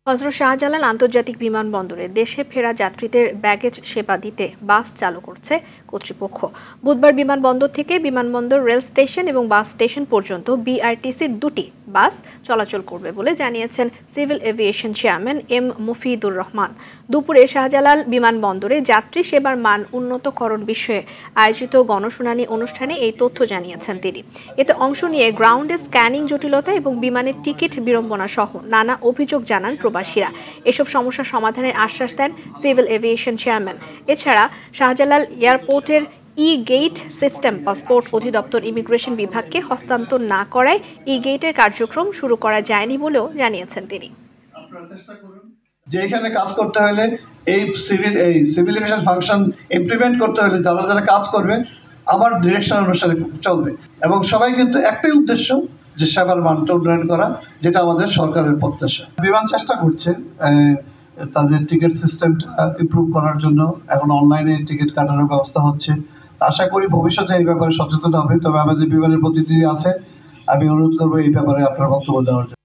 হযরত শাহজালাল আন্তর্জাতিক বিমানবন্দরে দেশে ফেরা যাত্রীদের ব্যাগেজ সেবা দিতে বাস চালু করছে কর্তৃপক্ষ। বুধবার বিমানবন্দর থেকে বিমানবন্দর রেল স্টেশন এবং বাস স্টেশন পর্যন্ত বিআরটিসির দুটি বাস চলাচল করবে বলে জানিয়েছেন civil aviation chairman M Mufidur Rahman. দুপুরে শাহজালাল বিমানবন্দরে যাত্রী সেবার মান উন্নতকরণ বিষয়ে আয়োজিত গণশুনানি অনুষ্ঠানে এই তথ্য জানিয়েছেন তিনি। এতে অংশ নিয়ে গ্রাউন্ডে স্ক্যানিং জটিলতা এবং বিমানের টিকিট বিড়ম্বনা সহ নানা অভিযোগ জানান প্রবাসীরা। এসব সমস্যা সমাধানের আশ্বাস দেন সিভিল এভিয়েশন চেয়ারম্যান। এছাড়া শাহজালাল এয়ারপোর্টের ই-গেট সিস্টেম পাসপোর্ট অধিদপ্তর ইমিগ্রেশন বিভাগকে হস্তান্তর না করায় ই-গেটের কার্যক্রম শুরু করা যায়নি বলেও জানিয়েছেন তিনি। যে এখানে কাজ করতে হলে এই সিভিল এভিয়েশন ফাংশন ইমপ্লিমেন্ট করতে হলে যারা যারা কাজ করবে আমার ডিরেকশন অনুসারে চলবে এবং সবাই কিন্তু একটাই উদ্দেশ্য যে সেবার মানটা উন্নয়ন করা, যেটা আমাদের সরকারের প্রত্যাশা। বিমান চেষ্টা করছে তাদের টিকিট সিস্টেমটা ইমপ্রুভ করার জন্য, এখন অনলাইনে টিকিট কাটানোর ব্যবস্থা হচ্ছে। আশা করি ভবিষ্যতে এই ব্যাপারে সচেতন হবে। তবে আমাদের বিমানের প্রতিনিধি আছে, আমি অনুরোধ করবো এই ব্যাপারে আপনার বক্তব্য দেওয়ার জন্য।